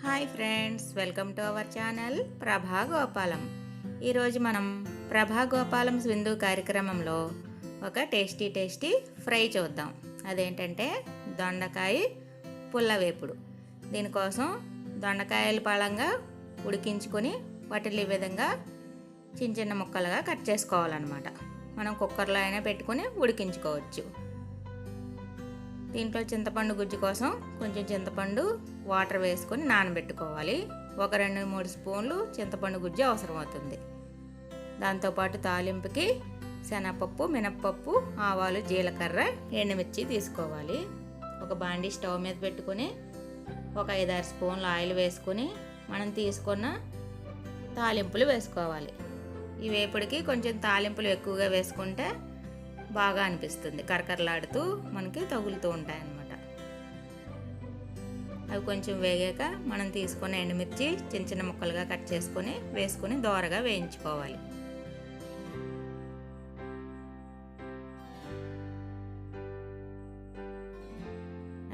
Hi friends, welcome to our channel ప్రభా గోపాలం. ఈరోజు మనం ప్రభా గోపాలం విందు కార్యక్రమంలో ఒక టేస్టీ ఫ్రై చూద్దాం. అదేంటంటే దొండకాయ పుల్లవేపుడు. దీనికోసం దొండకాయలు పళంగా ఉడికించుకొని వాటిని ఈ విధంగా చిన్న చిన్న ముక్కలుగా కట్ చేసుకోవాలన్నమాట. మనం కుక్కర్లో అయినా పెట్టుకొని ఉడికించుకోవచ్చు. దీంట్లో చింతపండు గుజ్జు కోసం కొంచెం చింతపండు వాటర్ వేసుకొని నానబెట్టుకోవాలి. ఒక 2-3 స్పూన్లు చింతపండు గుజ్జు అవసరం అవుతుంది. దాంతోపాటు తాలింపుకి శనగపప్పు, మినప్పప్పు, ఆవాలు, జీలకర్ర, ఎండుమిర్చి తీసుకోవాలి. ఒక బాండీ స్టవ్ మీద పెట్టుకొని ఒక 5-6 స్పూన్లు ఆయిల్ వేసుకొని మనం తీసుకున్న తాలింపులు వేసుకోవాలి. ఈ వేపుడికి కొంచెం తాలింపులు ఎక్కువగా వేసుకుంటే బాగా అనిపిస్తుంది. కరకరలాడుతూ మనకి తగులుతూ ఉంటాయి అన్నమాట. అవి కొంచెం వేగాక మనం తీసుకున్న ఎండుమిర్చి చిన్న చిన్న ముక్కలుగా కట్ చేసుకొని వేసుకొని దోరగా వేయించుకోవాలి.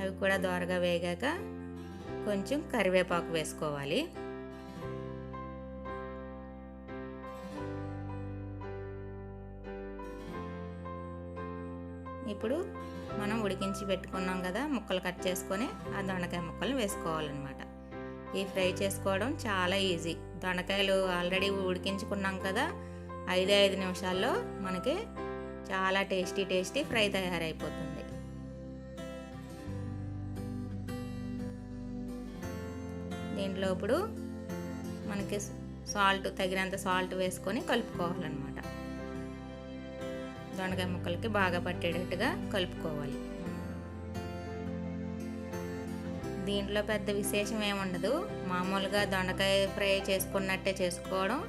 అవి కూడా దోరగా వేగాక కొంచెం కరివేపాకు వేసుకోవాలి. ఇప్పుడు మనం ఉడికించి పెట్టుకున్నాం కదా, ముక్కలు కట్ చేసుకొని ఆ దొండకాయ ముక్కలను వేసుకోవాలన్నమాట. ఈ ఫ్రై చేసుకోవడం చాలా ఈజీ. దొండకాయలు ఆల్రెడీ ఉడికించుకున్నాం కదా, 5 నిమిషాల్లో మనకి చాలా టేస్టీ ఫ్రై తయారైపోతుంది. దీంట్లో ఇప్పుడు మనకి తగినంత సాల్ట్ వేసుకొని కలుపుకోవాలన్నమాట. దొండకాయ ముక్కలకి బాగా పట్టేటట్టుగా కలుపుకోవాలి. దీంట్లో పెద్ద విశేషం ఏముండదు, మామూలుగా దొండకాయ ఫ్రై చేసుకున్నట్టే చేసుకోవడం,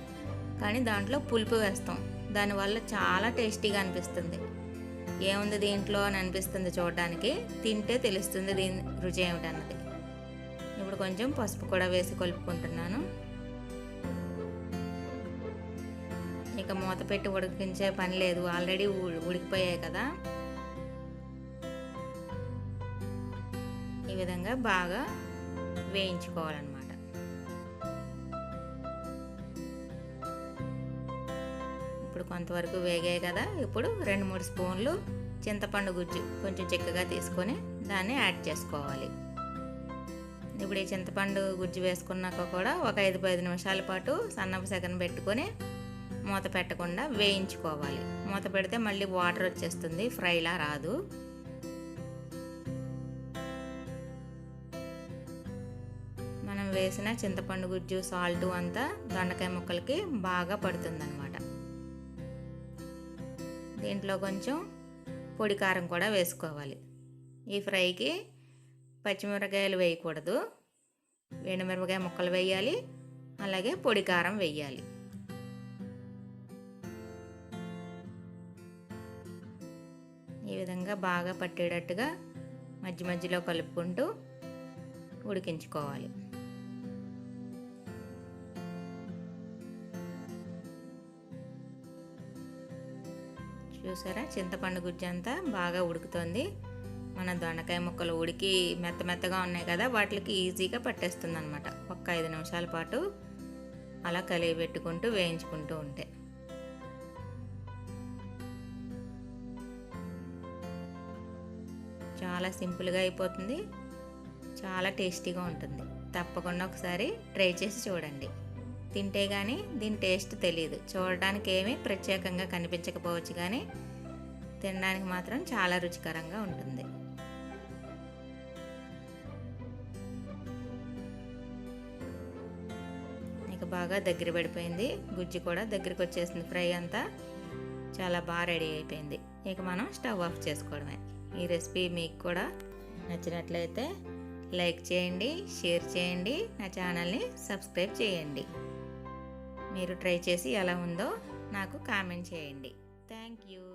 కానీ దాంట్లో పులుపు వేస్తాం. దానివల్ల చాలా టేస్టీగా అనిపిస్తుంది. ఏముంది దీంట్లో అని అనిపిస్తుంది చూడడానికి, తింటే తెలుస్తుంది దీని రుచి ఏమిటన్నది. ఇప్పుడు కొంచెం పసుపు కూడా వేసి కలుపుకుంటున్నాను. ఇక మూత పెట్టి ఉడికించే పని లేదు, ఆల్రెడీ ఉడికిపోయాయి కదా. ఈ విధంగా బాగా వేయించుకోవాలన్నమాట. ఇప్పుడు కొంతవరకు వేగాయి కదా. ఇప్పుడు 2-3 స్పూన్లు చింతపండు గుజ్జు కొంచెం చిక్కగా తీసుకొని దాన్ని యాడ్ చేసుకోవాలి. ఇప్పుడు ఈ చింతపండు గుజ్జు వేసుకున్నాక కూడా ఒక 5-10 నిమిషాల పాటు సన్నపు సెగన పెట్టుకొని మూత పెట్టకుండా వేయించుకోవాలి. మూత పెడితే మళ్ళీ వాటర్ వచ్చేస్తుంది, ఫ్రైలా రాదు. మనం వేసిన చింతపండు గుజ్జు, సాల్ట్ అంతా దొండకాయ ముక్కలకి బాగా పడుతుందన్నమాట. దీంట్లో కొంచెం పొడి కారం కూడా వేసుకోవాలి. ఈ ఫ్రైకి పచ్చిమిరపకాయలు వేయకూడదు, ఎండుమిరపకాయ ముక్కలు వేయాలి, అలాగే పొడి కారం వేయాలి. ఈ విధంగా బాగా పట్టేటట్టుగా మధ్యలో కలుపుకుంటూ ఉడికించుకోవాలి. చూసారా, చింతపండు గుజ్జు అంతా బాగా ఉడుకుతుంది. మన దొండకాయ ముక్కలు ఉడికి మెత్తగా ఉన్నాయి కదా, వాటికి ఈజీగా పట్టేస్తుంది అనమాట. ఒక 5 నిమిషాల పాటు అలా కలిగి పెట్టుకుంటూ వేయించుకుంటూ ఉంటే చాలా సింపుల్గా అయిపోతుంది, చాలా టేస్టీగా ఉంటుంది. తప్పకుండా ఒకసారి ట్రై చేసి చూడండి. తింటే కానీ దీని టేస్ట్ తెలియదు. చూడడానికి ఏమీ ప్రత్యేకంగా కనిపించకపోవచ్చు, కానీ తినడానికి మాత్రం చాలా రుచికరంగా ఉంటుంది. ఇక బాగా దగ్గర పడిపోయింది, గుజ్జు కూడా దగ్గరికి వచ్చేసింది. ఫ్రై అంతా చాలా బాగా రెడీ అయిపోయింది. ఇక మనం స్టవ్ ఆఫ్ చేసుకోవడమే. ఈ రెసిపీ మీకు కూడా నచ్చినట్లయితే లైక్ చేయండి, షేర్ చేయండి, నా ఛానల్ని సబ్స్క్రైబ్ చేయండి. మీరు ట్రై చేసి ఎలా ఉందో నాకు కామెంట్ చేయండి. Thank you.